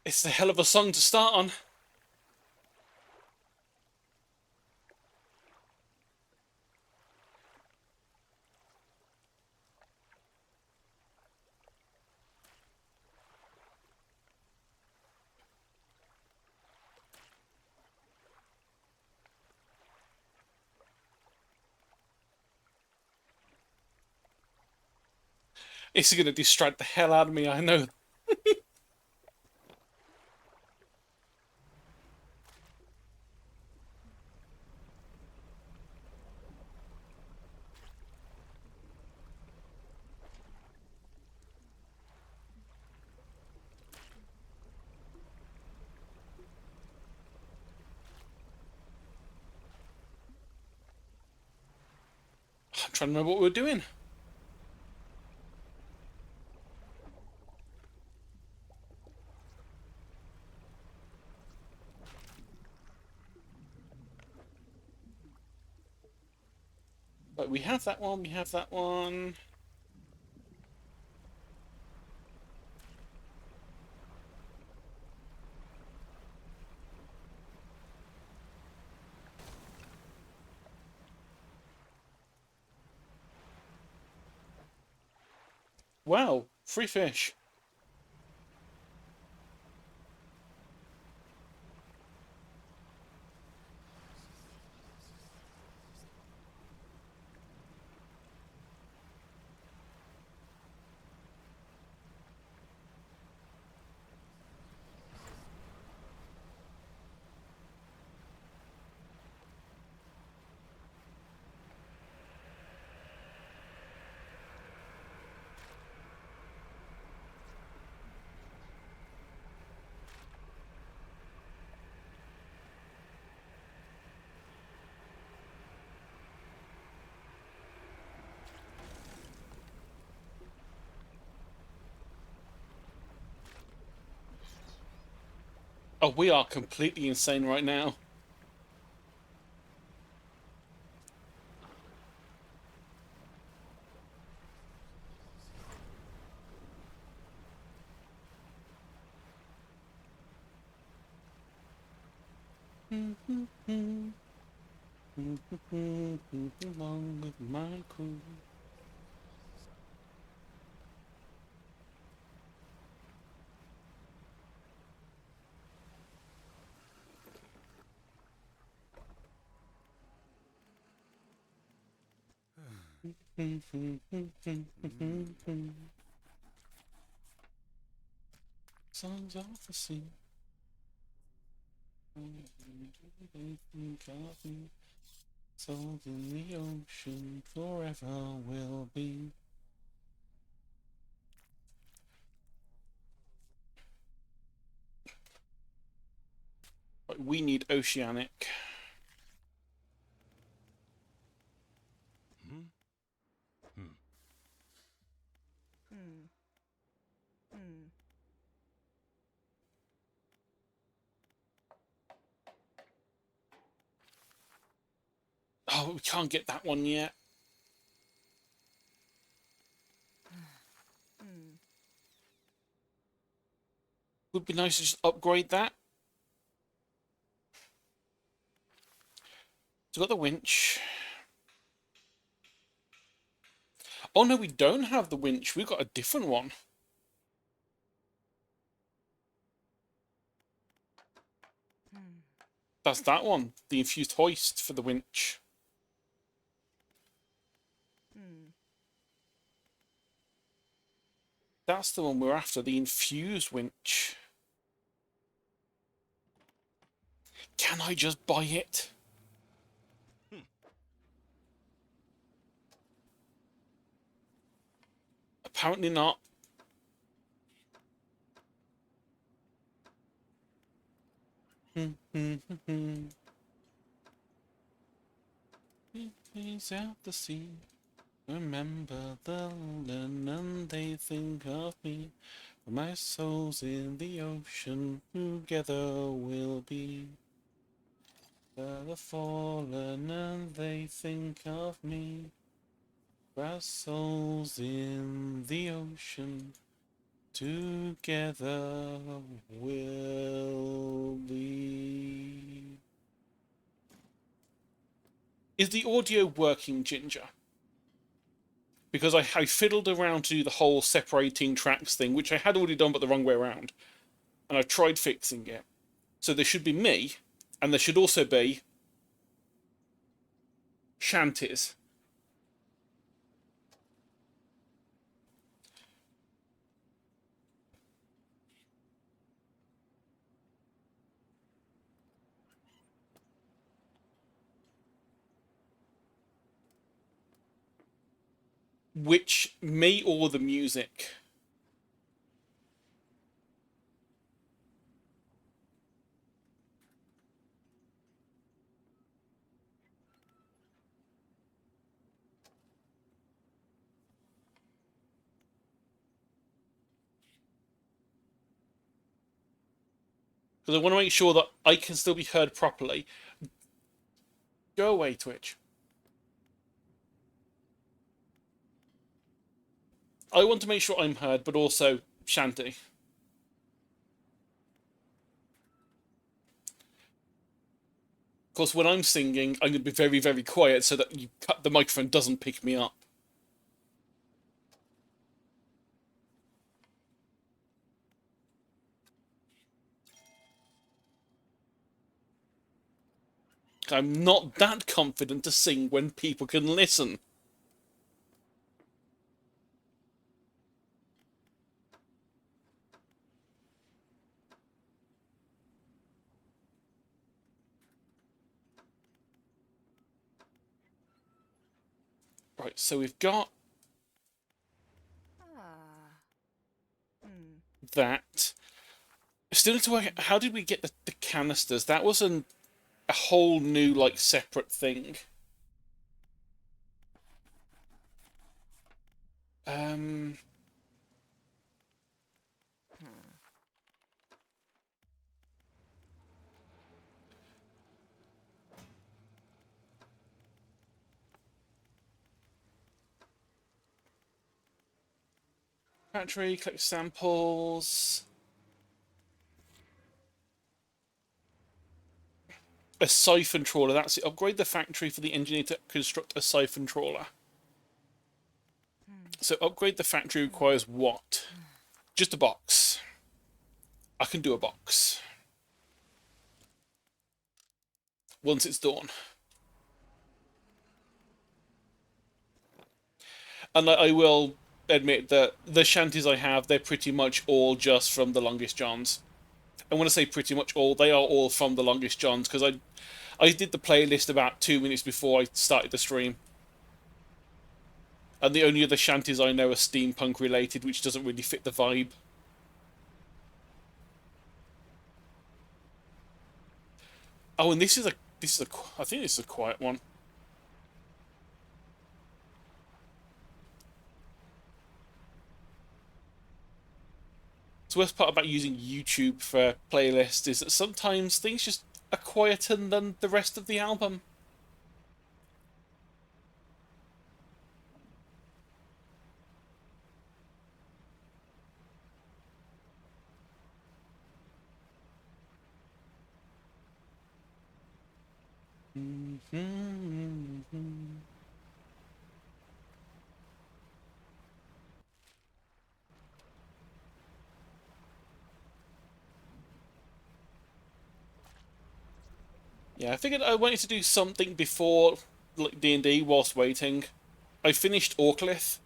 It's a hell of a song to start on. It's going to distract the hell out of me, I know. I'm trying to remember what we were doing. But we have that one, we have that one. Wow, free fish. Oh, we are completely insane right now. Along with my crew. Songs of the sea. They think of me. Souls in the ocean forever will be. Right, we need oceanic. Hmm? Hmm. Hmm. Hmm. Oh, we can't get that one yet. Hmm. Would be nice to just upgrade that. So we've got the winch. Oh no, we don't have the winch. We've got a different one. Hmm. That's that one. The infused hoist for the winch. Hmm. That's the one we're after. The infused winch. Can I just buy it? Hmm. Apparently not. He's out the sea. Remember the and they think of me. My soul's in the ocean. Together we'll be. The fallen and they think of me. Our souls in the ocean. Together we'll be... Is the audio working, Ginger? Because I fiddled around to do the whole separating tracks thing, which I had already done but the wrong way around. And I've tried fixing it. So there should be me, and there should also be shanties. Which, me or the music? Because I want to make sure that I can still be heard properly. Go away, Twitch. I want to make sure I'm heard, but also Shanty. Of course, when I'm singing, I'm going to be very, very quiet so that the microphone doesn't pick me up. I'm not that confident to sing when people can listen. Right, so we've got Ah. that. Still need to work out, how did we get the canisters? That was a whole new, like, separate thing. Factory, collect samples. A siphon trawler, that's it. Upgrade the factory for the engineer to construct a siphon trawler. So upgrade the factory requires what? Just a box. I can do a box. Once it's done. And I will admit that the shanties I have, they're pretty much all just from the Longest Johns. And when I say pretty much all, they are all from the Longest Johns, because I did the playlist about 2 minutes before I started the stream. And the only other shanties I know are steampunk related, which doesn't really fit the vibe. Oh, and I think this is a quiet one. The worst part about using YouTube for playlists is that sometimes things just are quieter than the rest of the album. Yeah, I figured I wanted to do something before like D&D whilst waiting. I finished Orclith.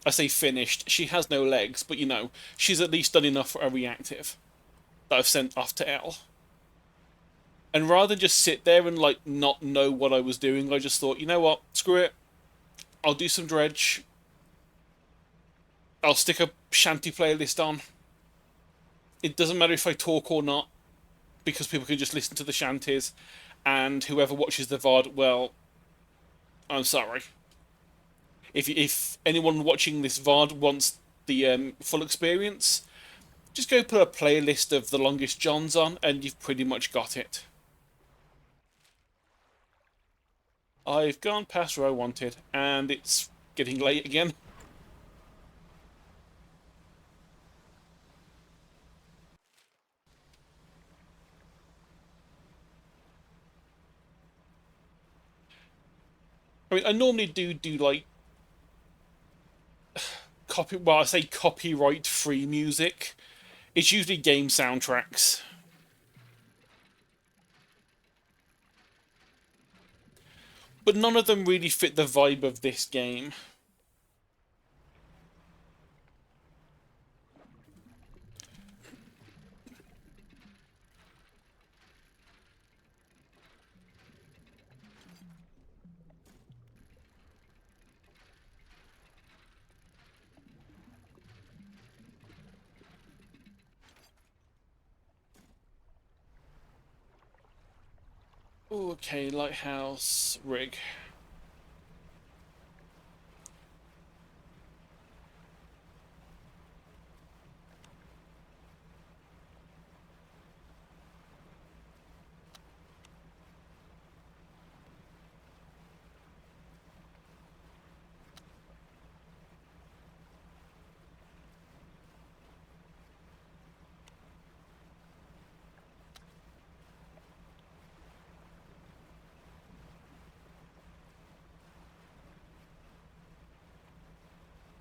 I say finished. She has no legs, but you know, she's at least done enough for a reactive that I've sent off to L. And rather than just sit there and like not know what I was doing, I just thought, you know what, screw it. I'll do some Dredge. I'll stick a shanty playlist on. It doesn't matter if I talk or not, because people can just listen to the shanties, and whoever watches the VOD, well, I'm sorry. If anyone watching this VOD wants the full experience, just go put a playlist of the Longest Johns on, and you've pretty much got it. I've gone past where I wanted, and it's getting late again. I mean, I normally do like well, I say copyright-free music. It's usually game soundtracks. But none of them really fit the vibe of this game. Okay, lighthouse rig.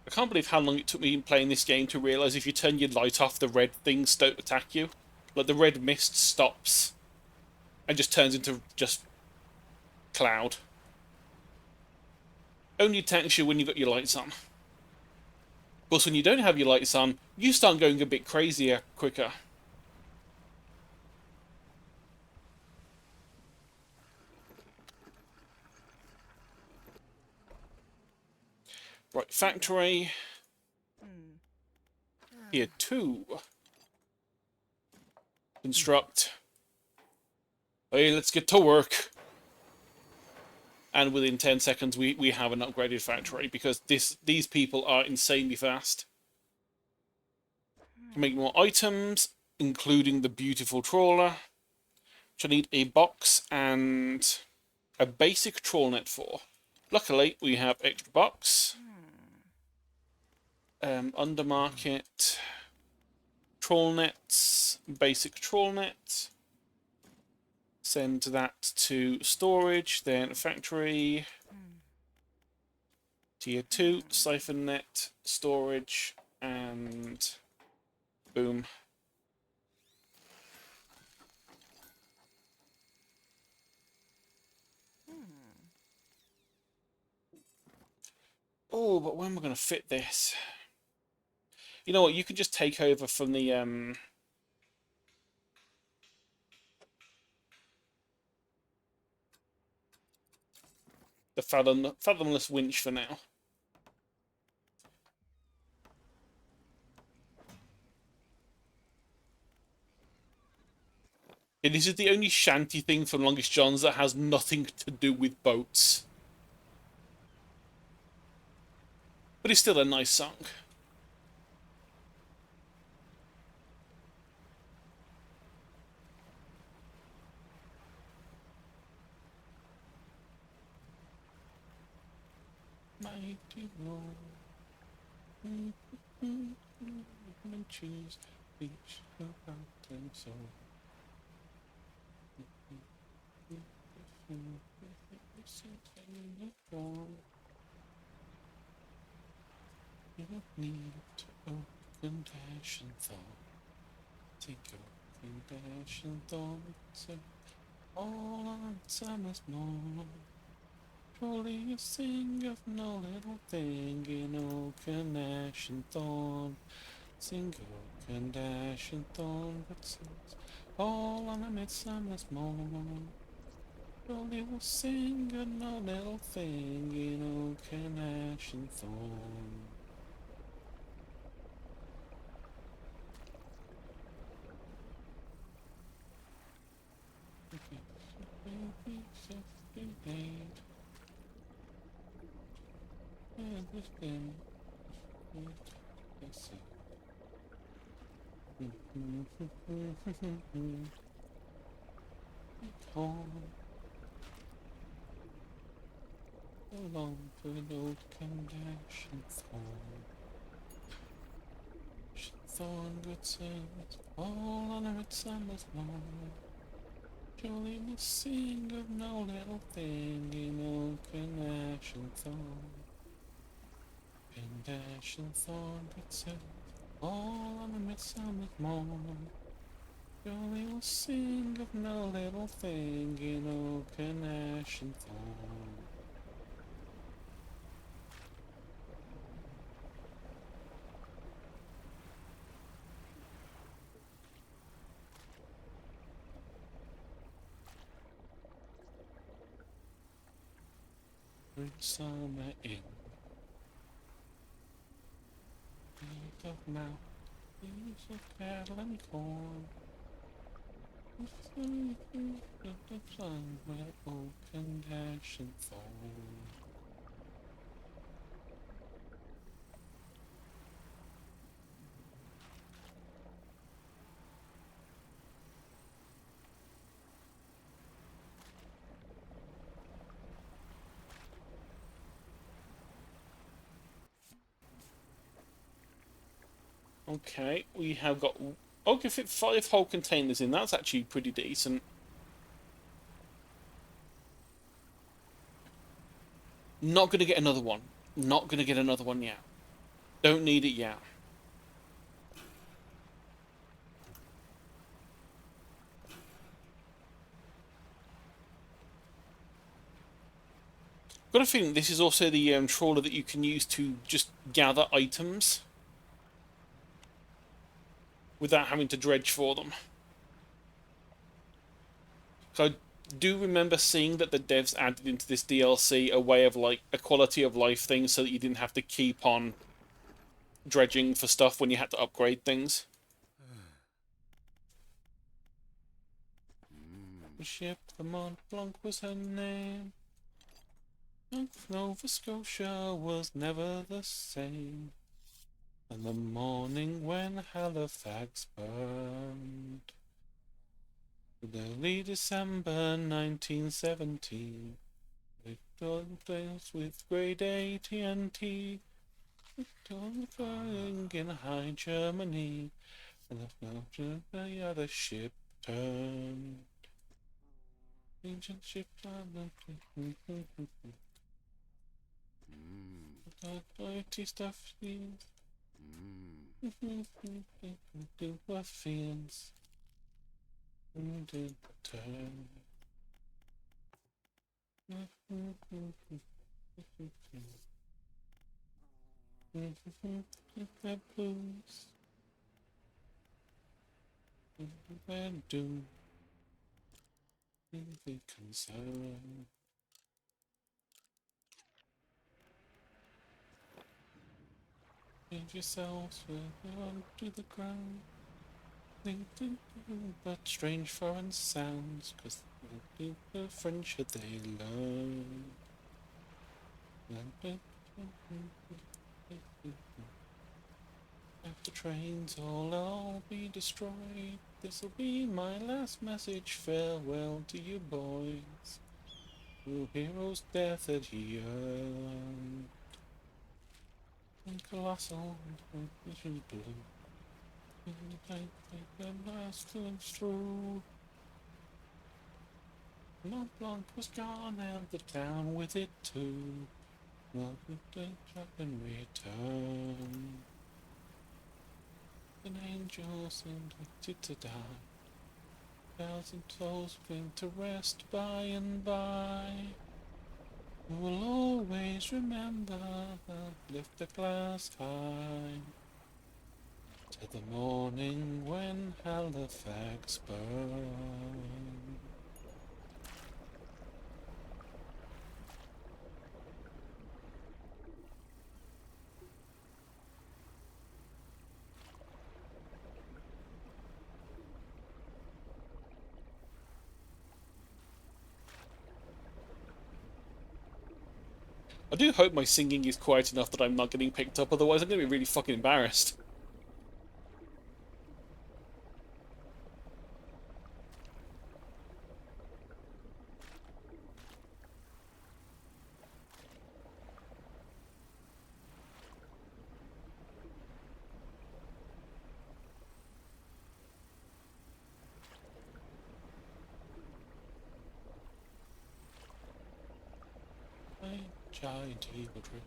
I can't believe how long it took me playing this game to realise if you turn your light off, the red things don't attack you. Like, the red mist stops and just turns into just cloud. Only attacks you when you've got your lights on. Of course, when you don't have your lights on, you start going a bit crazier quicker. Right, factory. Here, 2. Construct. Hey, let's get to work. And within 10 seconds, we have an upgraded factory, because these people are insanely fast. To make more items, including the beautiful trawler, which I need a box and a basic trawl net for. Luckily, we have extra box. Undermarket. Trawl nets. Basic trawl net. Send that to storage, then factory. Tier 2, siphon net, storage, and boom. Oh, but when we're going to fit this? You know what, you can just take over from the fathomless winch for now. Yeah, this is the only shanty thing from Longest John's that has nothing to do with boats. But it's still a nice song. Mighty Lord, and choose each mountain soul. You don't need to open dash and thought. Take open dash and thought. All on summer's morn. Surely you sing of no little thing in oaken ash and thorn. Sing oaken dash and thorn, but sings all on a midsummer's morn. Surely we'll sing of no little thing in oaken ash and thorn. Along with oaken dash and thorn. Thorn good sins, all on a midsummer's morn. Surely will sing of no little thing in oak and ash and thorn. And ash and thorn itself, all on a midsummer's morn. Surely will sing of no little thing in oak and ash and thorn. Midsummer in field of mouth, leaves of cattle and corn. The sun where oak and ash and thorn. Okay, we have got. Oh, can fit 5 whole containers in. That's actually pretty decent. Not gonna get another one. Not gonna get another one yet. Don't need it yet. Got a feeling this is also the trawler that you can use to just gather items without having to dredge for them. So I do remember seeing that the devs added into this DLC a way of like a quality of life thing so that you didn't have to keep on dredging for stuff when you had to upgrade things. The ship, the Mont Blanc was her name. Nova Scotia was never the same. And the morning when Halifax burned. Early December 1917. Victorians with grade A TNT. Flying in high Germany. And the other ship turned. Ancient ship dirty stuff is do what feels did turn that blues and doom the concern. Change yourselves onto the ground. But strange foreign sounds, 'cause the French should they learn. If the trains all be destroyed, this'll be my last message. Farewell to you boys. Your hero's death at he earned. And colossal vision blue. The last one's through. Mont Blanc was gone and the town with it too. Not the track and return. An angel seemed to die. 1,000 souls going to rest by and by. We will always remember, lift the glass high. To the morning when Halifax burned. I do hope my singing is quiet enough that I'm not getting picked up, otherwise I'm going to be really fucking embarrassed. Giant eagle trick.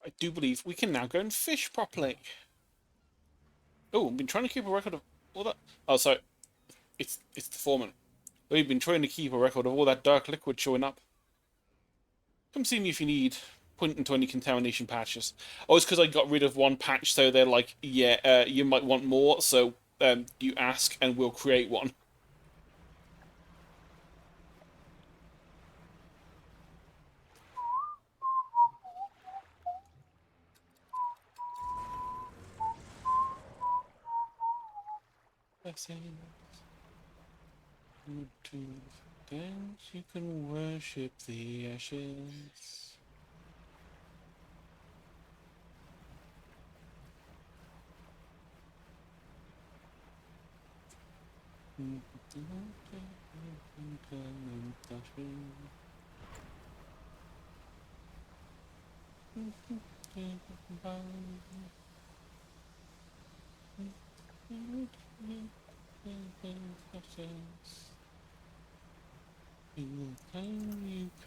I do believe we can now go and fish properly. Oh, I've been trying to keep a record of all that. Oh, sorry. It's the foreman. We've been trying to keep a record of all that dark liquid showing up. Come see me if you need pointing to any contamination patches. Oh, it's because I got rid of one patch, so they're like, yeah, you might want more, so you ask and we'll create one. Then you can worship the ashes. You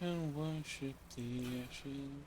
can worship the ashes.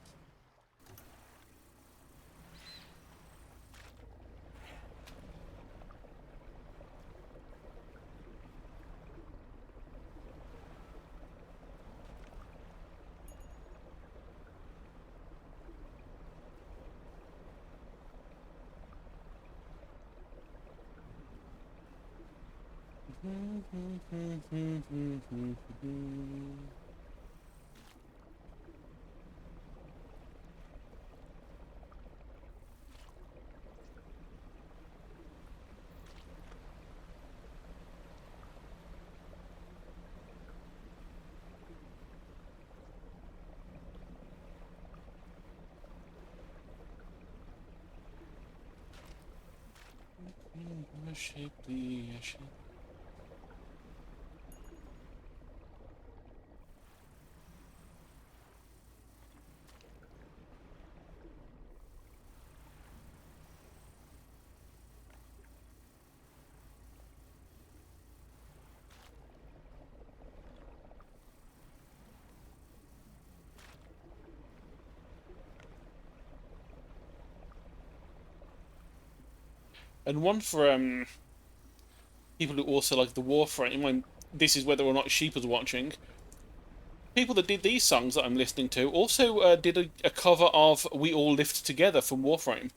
Worship the ashes. And one for people who also like the Warframe, when this is whether or not Sheep was watching, people that did these songs that I'm listening to also did a cover of We All Lived Together from Warframe.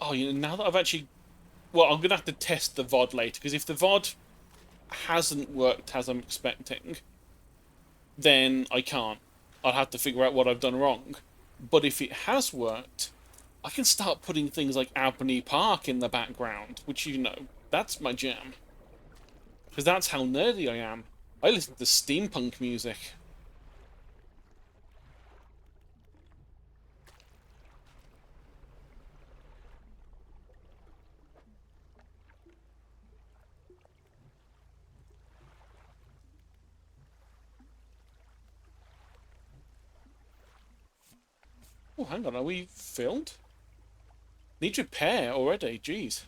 Oh, you know, now that I've actually... Well, I'm going to have to test the VOD later, because if the VOD hasn't worked as I'm expecting, then I can't. I'll have to figure out what I've done wrong. But if it has worked, I can start putting things like Albany Park in the background, which, you know, that's my jam. Because that's how nerdy I am. I listen to steampunk music. Oh, hang on, are we filmed? Need repair already, jeez.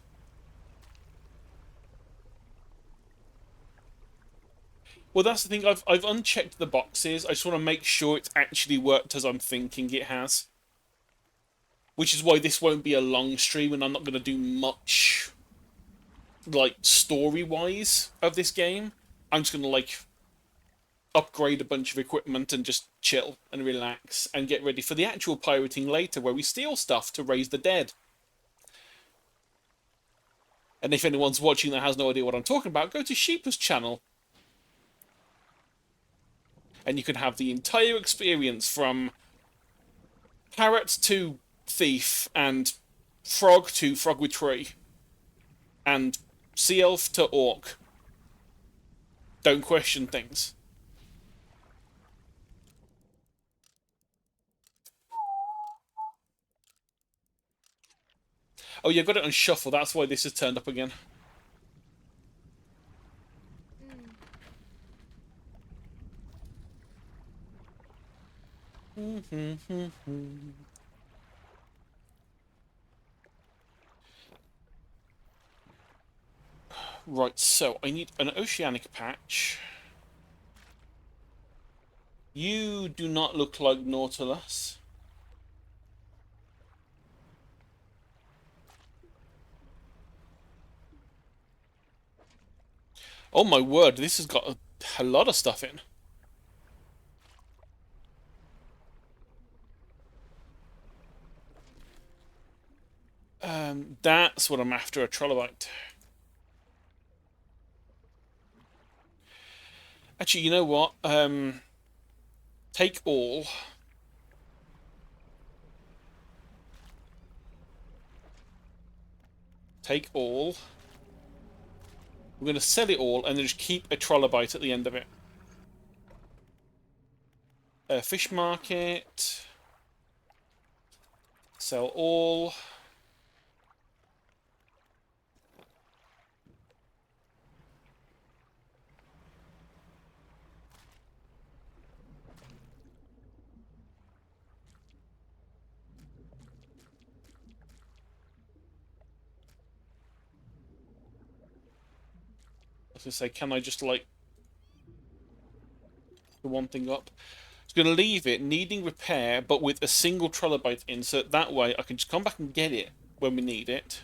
Well, that's the thing, I've unchecked the boxes. I just want to make sure it's actually worked as I'm thinking it has. Which is why this won't be a long stream, and I'm not going to do much, like, story-wise of this game. I'm just going to, like, upgrade a bunch of equipment and just chill and relax and get ready for the actual pirating later, where we steal stuff to raise the dead. And if anyone's watching that has no idea what I'm talking about, go to Sheepa's channel. And you can have the entire experience from parrot to thief and frog to frog with tree. And sea elf to orc. Don't question things. Oh, yeah, I've got it on shuffle. That's why this has turned up again. Right, so I need an oceanic patch. You do not look like Nautilus. Oh my word, this has got a lot of stuff in. That's what I'm after, a trilobite. Actually, you know what? Take all. Take all. We're going to sell it all and then just keep a trilobite at the end of it. Fish market. Sell all. I was going to say, can I just, like, the one thing up? I was going to leave it needing repair, but with a single trilobite in, so that way I can just come back and get it when we need it.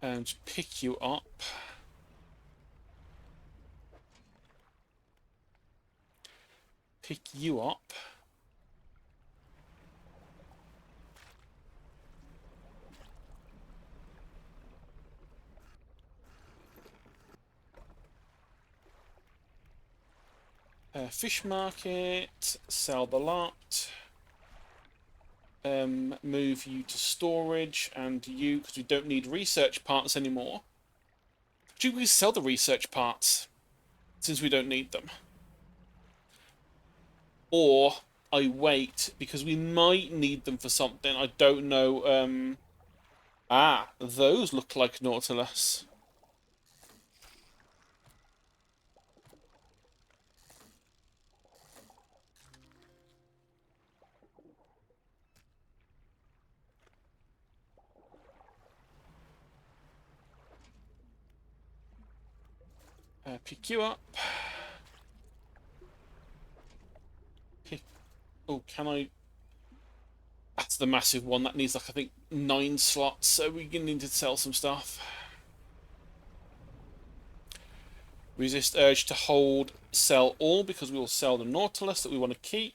And pick you up. Pick you up. Fish market, sell the lot. Move you to storage, and you, because we don't need research parts anymore. Actually, we can sell the research parts, since we don't need them. or I wait because we might need them for something. I don't know. Those look like Nautilus. Pick you up. Oh, can I? That's the massive one. That needs, like, I think 9 slots, so we're going to need to sell some stuff. Resist urge to hold, sell all, because we will sell the Nautilus that we want to keep.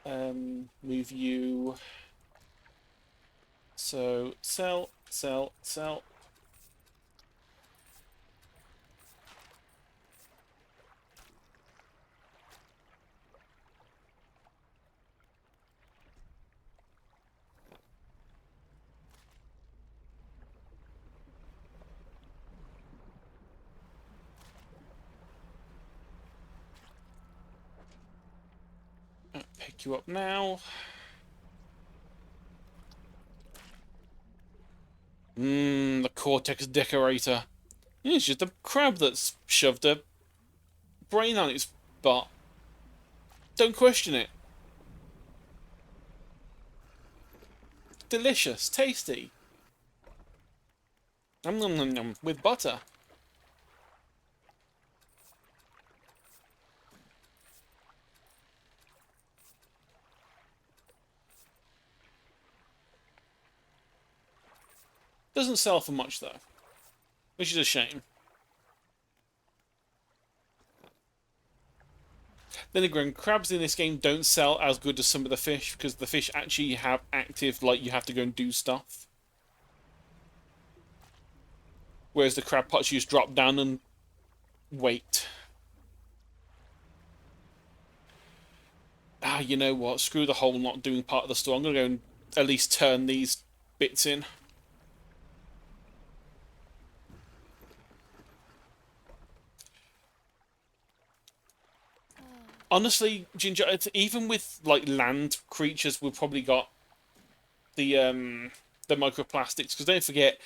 Move you. So, sell, sell, sell. Pick you up now. The Cortex Decorator. Yeah, it's just a crab that's shoved a brain on its butt. Don't question it. Delicious, tasty. Nom nom nom nom, with butter. Doesn't sell for much though, which is a shame. Then again, crabs in this game don't sell as good as some of the fish, because the fish actually have active, like, you have to go and do stuff. Whereas the crab pots, you just drop down and wait. You know what? Screw the whole not doing part of the store. I'm going to go and at least turn these bits in. Honestly, Ginger, even with, like, land creatures, we've probably got the microplastics, because don't forget,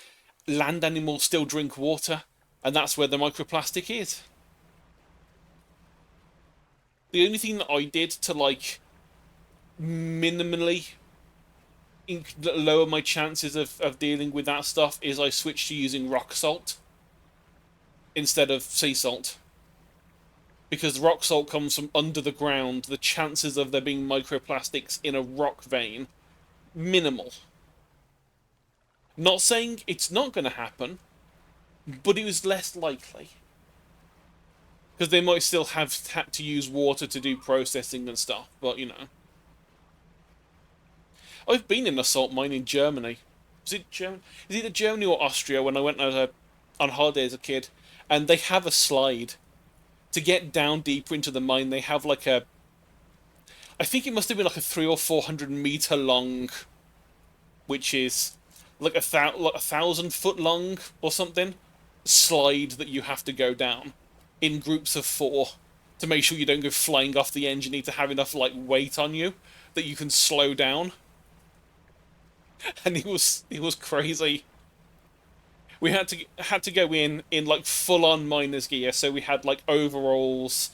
land animals still drink water, and that's where the microplastic is. The only thing that I did to, like, minimally lower my chances of dealing with that stuff is I switched to using rock salt instead of sea salt. Because rock salt comes from under the ground, the chances of there being microplastics in a rock vein, minimal. Not saying it's not going to happen, but it was less likely. Because they might still have had to use water to do processing and stuff, but, you know. I've been in a salt mine in Germany. Is it either Germany or Austria when I went on holiday as a kid, and they have a slide. To get down deeper into the mine, they have like a... I think it must have been like a 300 or 400 meter long, which is like a 1,000-foot long or something, slide that you have to go down in groups of 4 to make sure you don't go flying off the edge. You need to have enough, like, weight on you that you can slow down. And it was crazy. We had to go in like full-on miner's gear, so we had, like, overalls,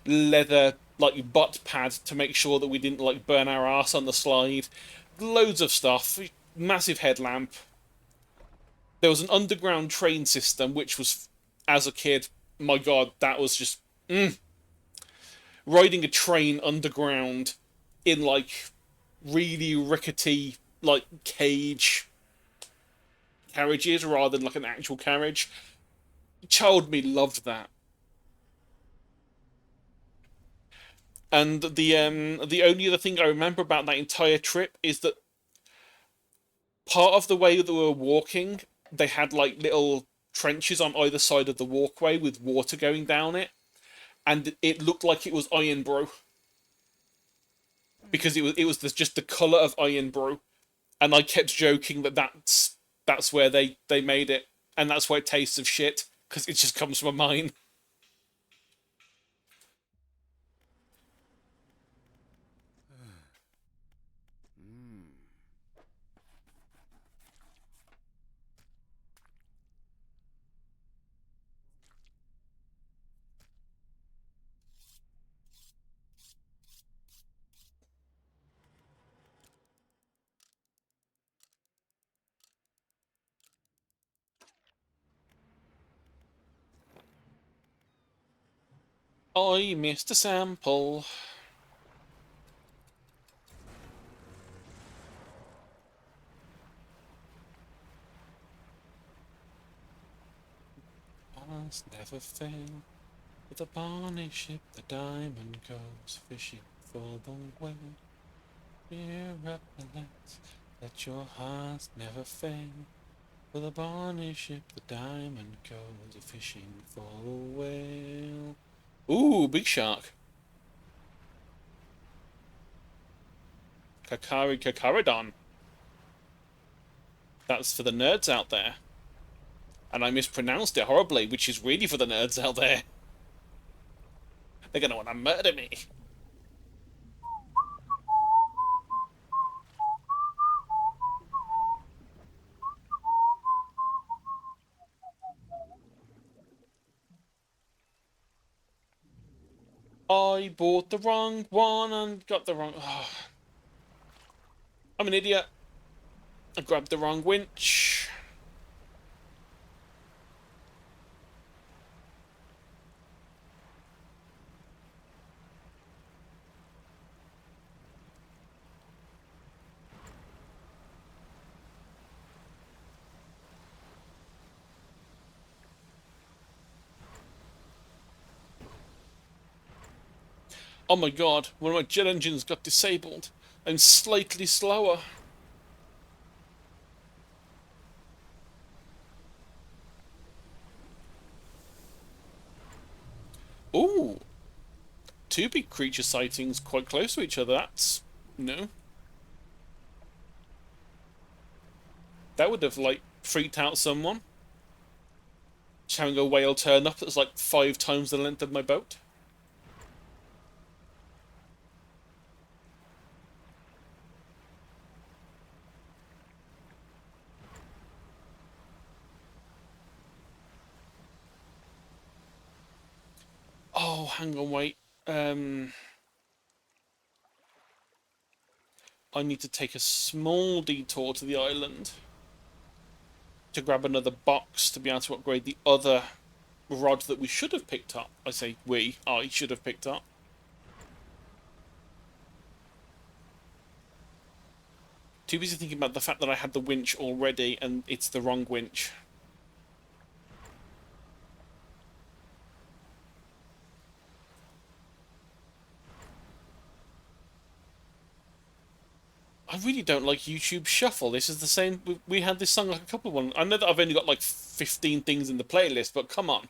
leather, like, butt pad to make sure that we didn't, like, burn our ass on the slide, loads of stuff, massive headlamp. There was an underground train system, which was, as a kid, my god, that was just riding a train underground in, like, really rickety, like, cage carriages rather than, like, an actual carriage. Child me loved that. And the only other thing I remember about that entire trip is that part of the way that we were walking, they had, like, little trenches on either side of the walkway with water going down it, and it looked like it was iron brew because it was just the color of iron brew, and I kept joking that that's where they made it, and that's why it tastes of shit, because it just comes from a mine. I missed a sample. Must never fail. With a Barney ship, the diamond goes fishing for the whale. Cheer up, lads, let your hearts never fail. With a Barney ship, the diamond goes fishing for the whale. Ooh, big shark. Kakari Kakarodon. That's for the nerds out there. And I mispronounced it horribly, which is really for the nerds out there. They're gonna want to murder me. I bought the wrong one and got the wrong... Oh. I'm an idiot. I grabbed the wrong winch. Oh my god, one of my jet engines got disabled. I'm slightly slower. Ooh. Two big creature sightings quite close to each other. That's... no. That would have, like, freaked out someone. Just having a whale turn up that's like 5 times the length of my boat. Oh, hang on, wait. I need to take a small detour to the island to grab another box to be able to upgrade the other rod that we should have picked up. I say I should have picked up. Too busy thinking about the fact that I had the winch already and it's the wrong winch. I really don't like YouTube Shuffle. This is the same... We had this song like a couple of ones. I know that I've only got like 15 things in the playlist, but come on.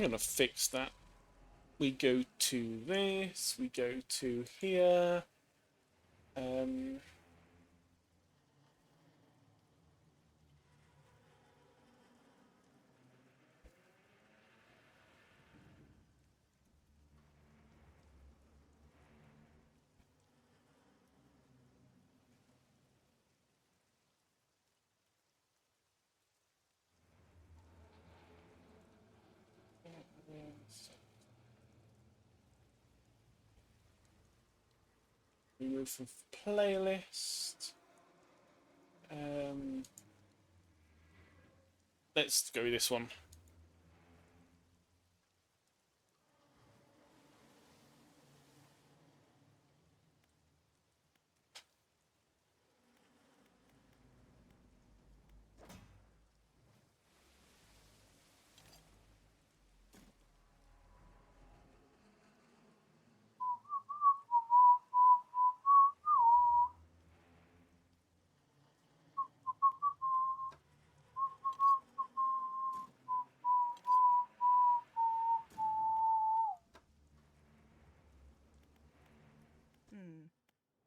I'm gonna fix that. We go to this, we go to here. Um, remove from playlist. Um, let's go with this one.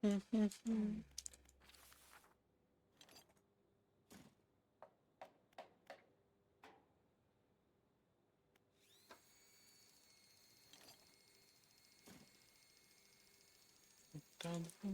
Down the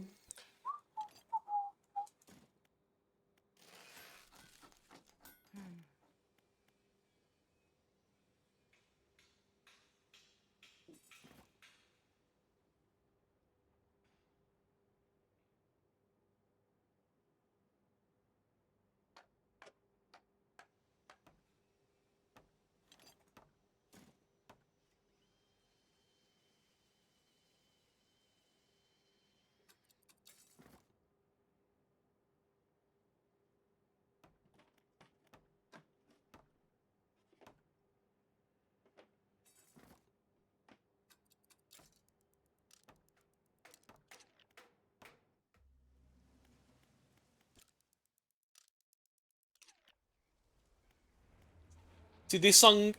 See, this song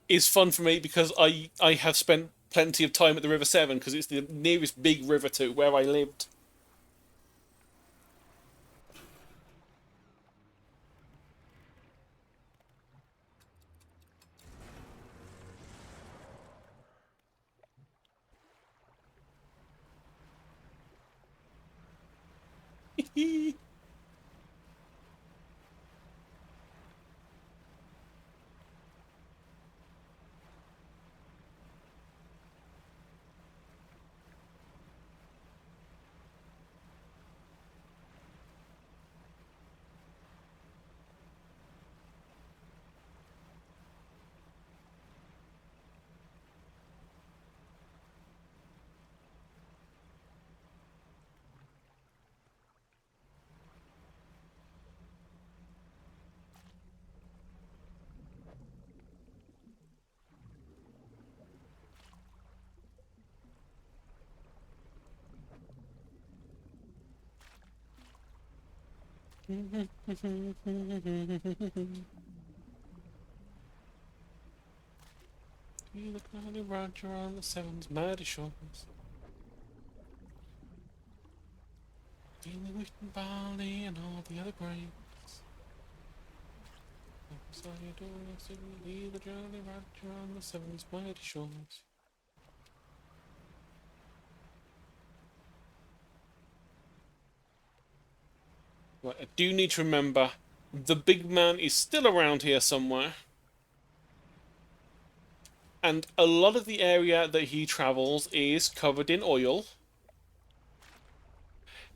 is fun for me because I have spent plenty of time at the River Severn because it's the nearest big river to where I lived. You look like a Roger on the Severn's mighty shores. Dealing with barley and all the other grains. So you do see the Jolly Roger on the Severn's mighty shores. Right, I do need to remember the big man is still around here somewhere. And a lot of the area that he travels is covered in oil.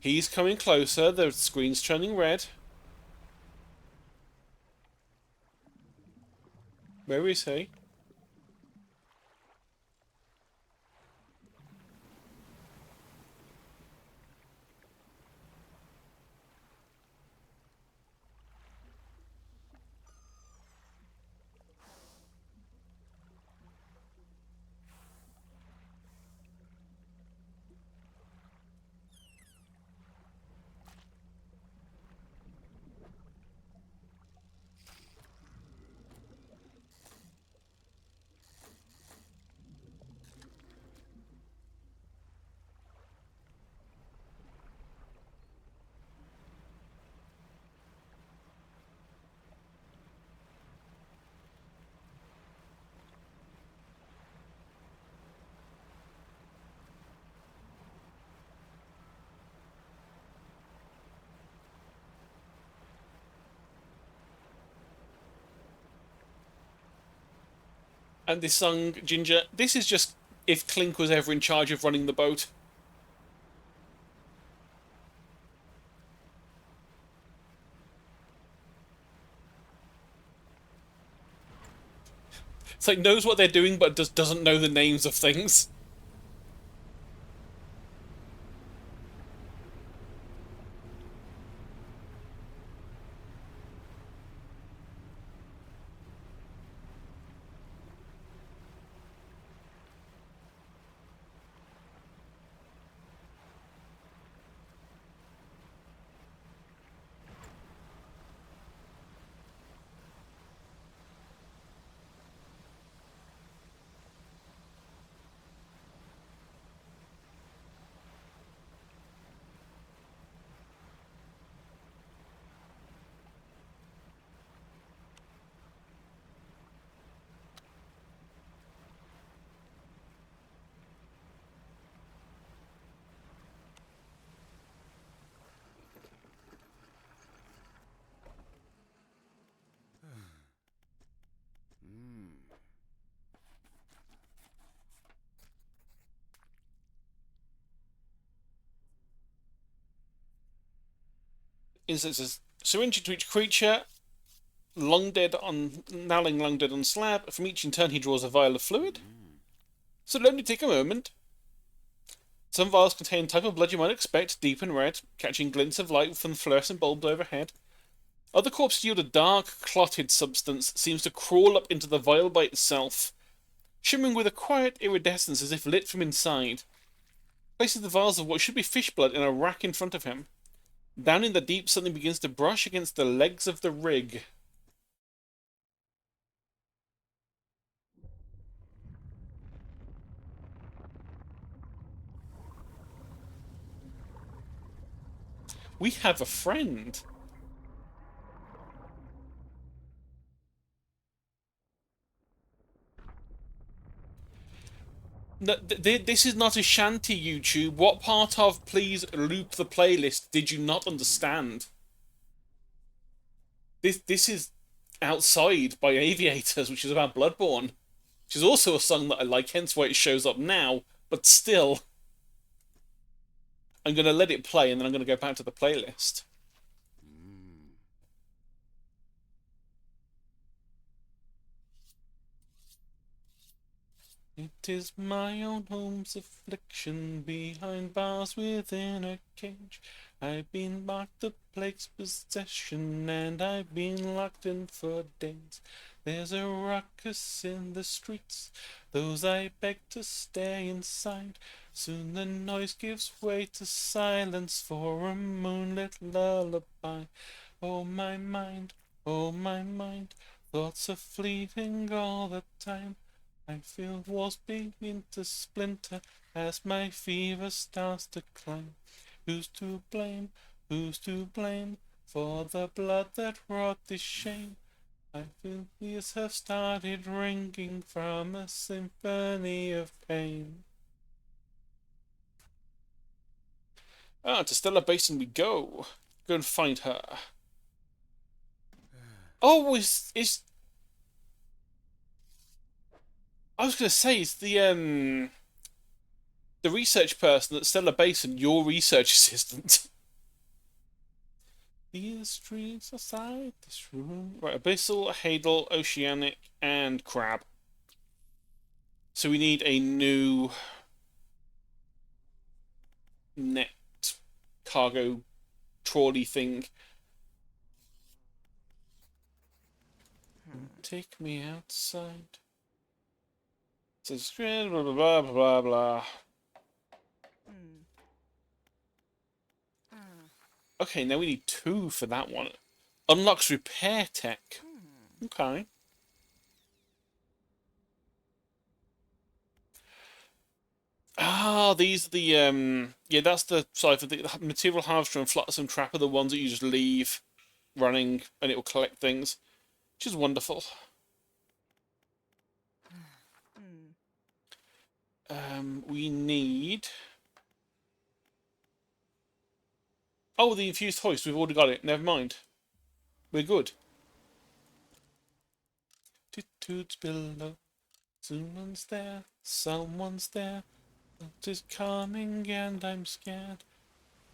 He's coming closer, the screen's turning red. Where is he? And this song, Ginger, this is just if Clink was ever in charge of running the boat. It's like knows what they're doing but doesn't know the names of things. Instances. Syringe to each creature. Long dead on Nowling long dead on slab. From each in turn he draws a vial of fluid. So let me take a moment. Some vials contain the type of blood you might expect, deep and red, catching glints of light from the fluorescent bulbs overhead. Other corpses yield a dark, clotted substance, seems to crawl up into the vial by itself, shimmering with a quiet iridescence as if lit from inside. Places the vials of what should be fish blood in a rack in front of him. Down in the deep, something begins to brush against the legs of the rig. We have a friend. No, this is not a shanty, YouTube. What part of please loop the playlist did you not understand? This is Outside by Aviators, which is about Bloodborne. Which is also a song that I like, hence why it shows up now. But still, I'm going to let it play and then I'm going to go back to the playlist. It is my own home's affliction, behind bars within a cage. I've been marked the plague's possession, and I've been locked in for days. There's a ruckus in the streets, those I beg to stay inside. Soon the noise gives way to silence for a moonlit lullaby. Oh my mind, thoughts are fleeting all the time. I feel walls begin to splinter as my fever starts to climb. Who's to blame? Who's to blame for the blood that wrought this shame? I feel ears have started ringing from a symphony of pain. To Stellar Basin we go. Go and find her. Oh, is I was going to say, is the research person at Stellar Basin your research assistant? These streets outside this room. Right, Abyssal, Hadal, Oceanic, and Crab. So we need a new net cargo trolley thing. Take me outside. Says blah blah blah blah blah. Okay, now we need 2 for that one. Unlocks repair tech. Okay. Ah, these are the yeah, that's the side for the material harvester and flotsam trap are the ones that you just leave running and it will collect things, which is wonderful. We need. Oh, the infused hoist. We've already got it. Never mind. We're good. Toot below. Someone's there. Someone's there. It is coming and I'm scared.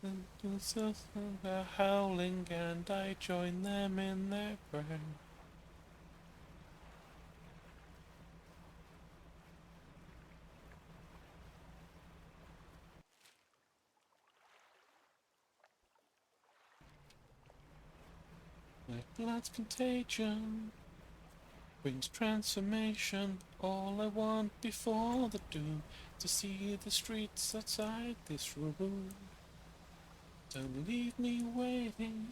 They're howling and I join them in their prayer. My blood's contagion brings transformation. All I want before the doom to see the streets outside this room. Don't leave me waiting.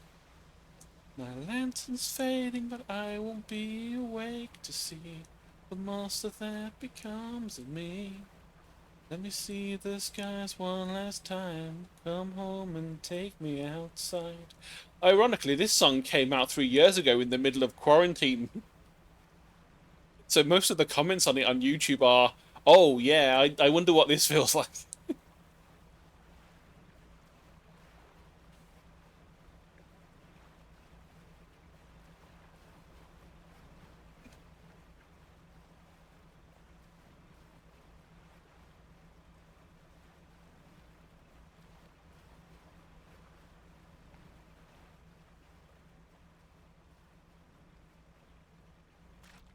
My lantern's fading, but I won't be awake to see the monster that becomes of me. Let me see the skies one last time. Come home and take me outside. Ironically, this song came out 3 years ago in the middle of quarantine. So most of the comments on it on YouTube are, oh yeah, I wonder what this feels like.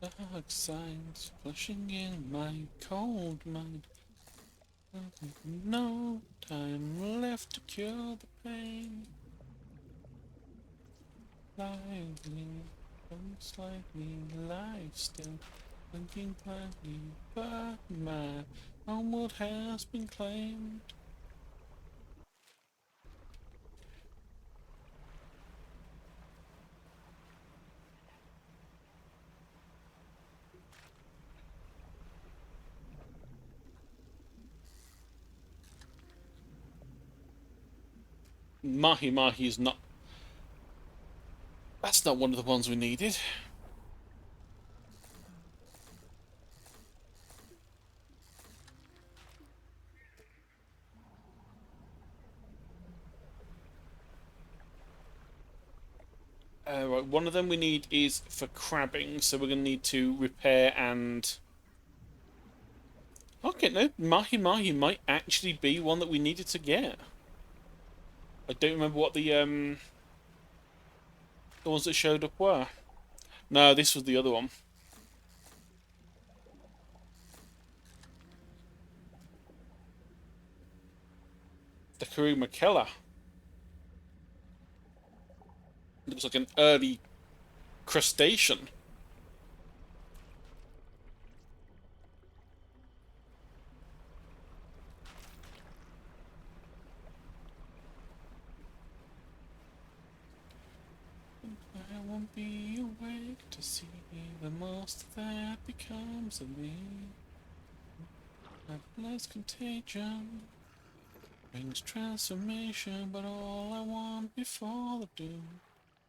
Dark signs flashing in my cold mind. No time left to cure the pain. Lively, slightly, life still, thinking blindly, but my homeworld has been claimed. Mahi Mahi is not. That's not one of the ones we needed. Right, one of them we need is for crabbing, so we're going to need to repair and... Okay, no, Mahi Mahi might actually be one that we needed to get. I don't remember what the ones that showed up were. No, this was the other one. The Karuma Keller. Looks like an early crustacean. I won't be awake to see the monster that becomes of me. My blood's contagion brings transformation, but all I want before the doom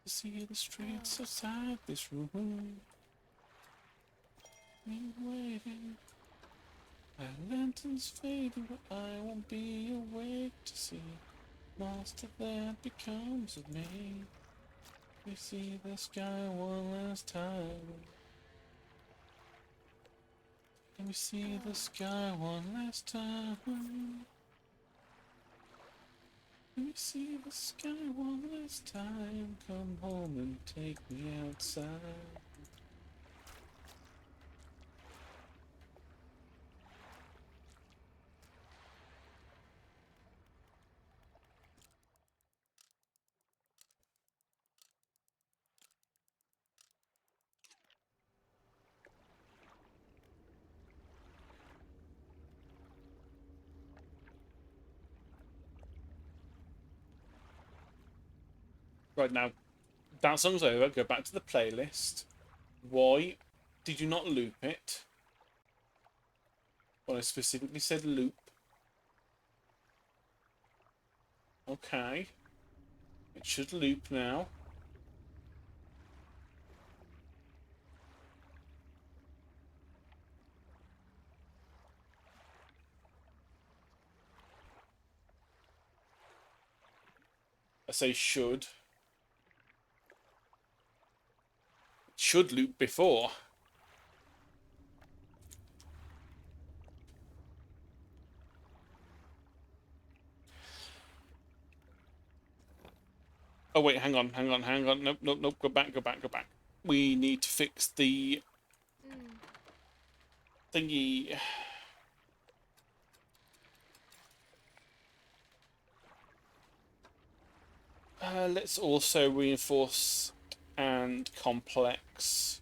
is to see the streets outside this room. Me waiting, my lantern's fading, but I won't be awake to see the monster that becomes of me. We see the sky one last time. Let me see the sky one last time. Let me see the sky one last time. Come home and take me outside. Right now, that song's over. Go back to the playlist. Why did you not loop it? Well, I specifically said loop. Okay. It should loop now. I say should. It should loop before. Oh wait, hang on. Nope. Go back. We need to fix the thingy. Let's also reinforce and complex.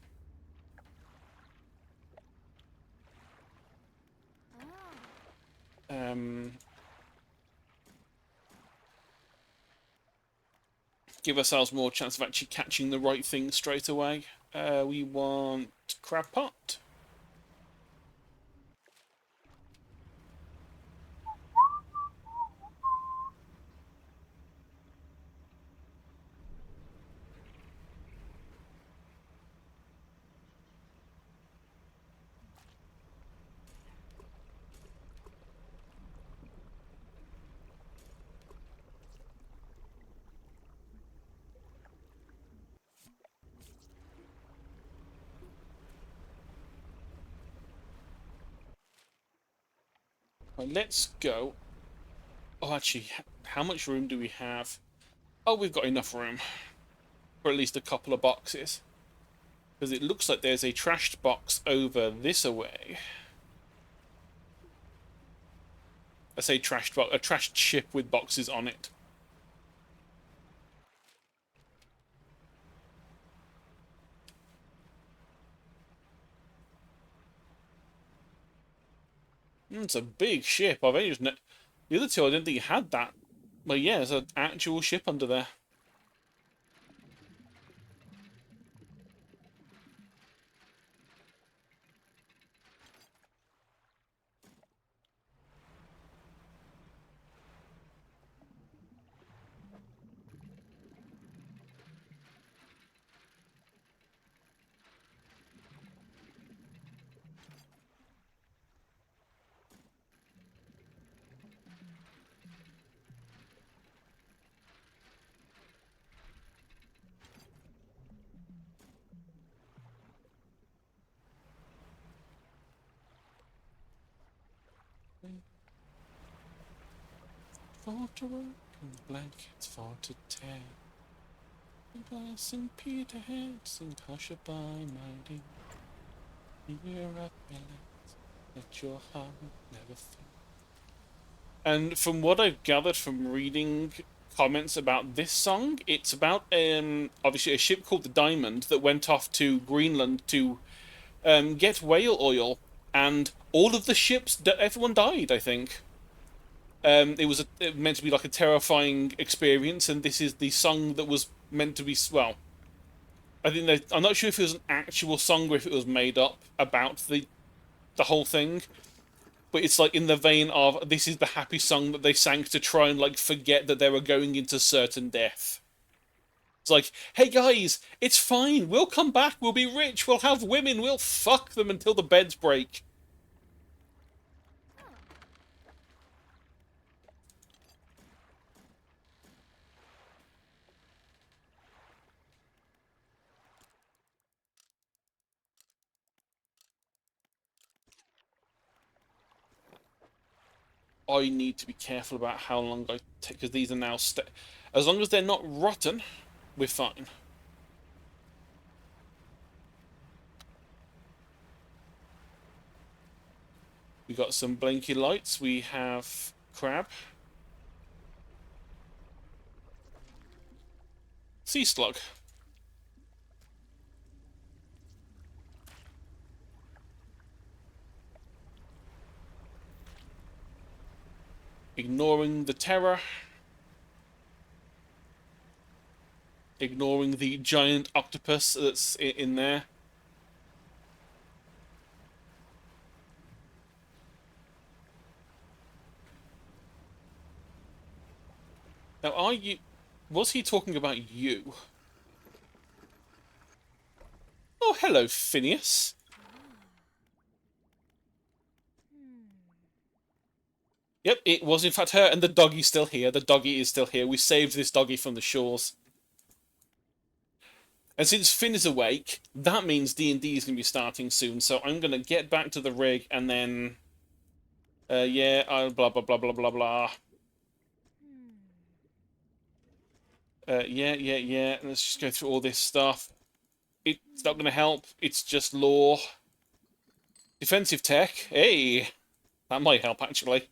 Give ourselves more chance of actually catching the right thing straight away. We want crab pot. Right, let's go. Oh, actually, how much room do we have? Oh, we've got enough room for at least a couple of boxes. Because it looks like there's a trashed box over this away. I say trashed box, a trashed ship with boxes on it. It's a big ship. I've only just the other two, I didn't think had that. But yeah, there's an actual ship under there. For to work and blankets for to tear. Glass and Peter heads and hush-a-bye, my dear. Hear up, Billet, let your heart never feel. And from what I've gathered from reading comments about this song, it's about obviously a ship called the Diamond that went off to Greenland to get whale oil, and all of the ships, everyone died, I think. It was meant to be like a terrifying experience, and this is the song that was meant to be, well, I think I'm not sure if it was an actual song or if it was made up about the whole thing, but it's like in the vein of this is the happy song that they sang to try and like forget that they were going into certain death. It's like, hey guys, it's fine, we'll come back, we'll be rich, we'll have women, we'll fuck them until the beds break. I need to be careful about how long I take, because these are now as long as they're not rotten, we're fine. We got some blinky lights. We have crab, sea slug, ignoring the terror, ignoring the giant octopus that's in there. Now, was he talking about you? Oh, hello, Phineas. Yep, it was in fact her, and the doggy's still here. The doggy is still here. We saved this doggy from the shores. And since Finn is awake, that means D&D is going to be starting soon, so I'm going to get back to the rig, and then... yeah, blah, blah, blah, blah, blah, blah. Yeah. Let's just go through all this stuff. It's not going to help. It's just lore. Defensive tech. Hey! That might help, actually.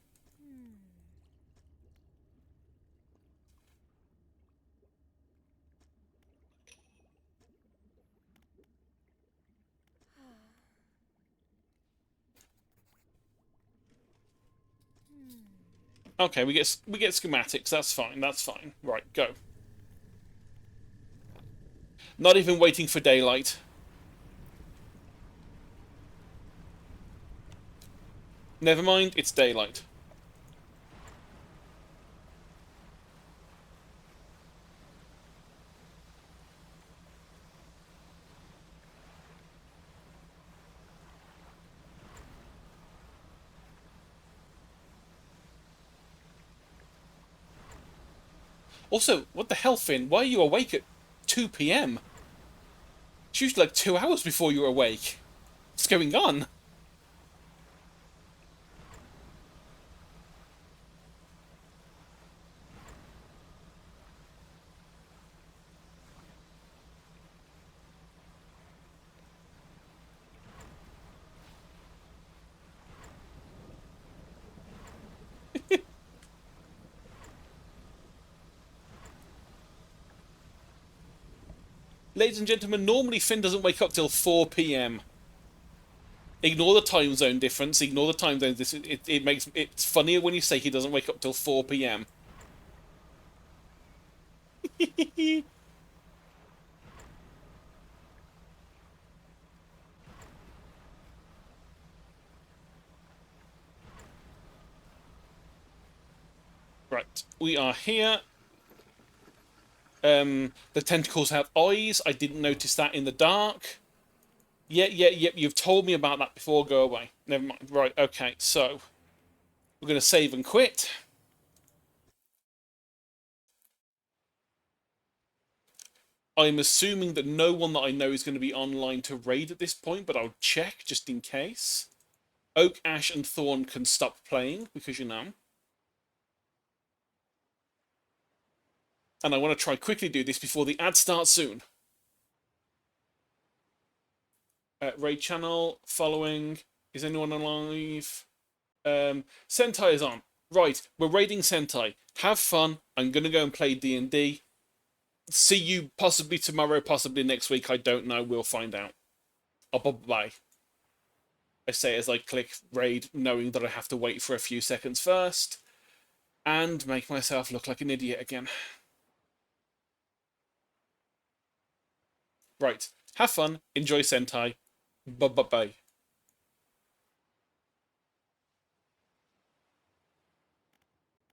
Okay, we get schematics. That's fine. That's fine. Right, go. Not even waiting for daylight. Never mind, it's daylight. Also, what the hell, Finn? Why are you awake at 2 PM? It's usually like 2 hours before you're awake. What's going on? ladies and gentlemen, normally Finn doesn't wake up till 4 p.m. Ignore the time zone difference. Ignore the time zone. It's funnier when you say he doesn't wake up till 4 p.m. Right, we are here. The tentacles have eyes. I didn't notice that in the dark. Yeah. You've told me about that before. Go away. Never mind. Right, okay, so we're going to save and quit. I'm assuming that no one that I know is going to be online to raid at this point, but I'll check just in case. Oak, Ash, and Thorn can stop playing because you know. And I want to try quickly do this before the ad starts soon. Raid channel, following. Is anyone alive? Sentai is on. Right, we're raiding Sentai. Have fun. I'm going to go and play D&D. See you possibly tomorrow, possibly next week. I don't know. We'll find out. Oh, bye-bye. I say as I click raid, knowing that I have to wait for a few seconds first. And make myself look like an idiot again. Right. Have fun. Enjoy Sentai. Bye-bye.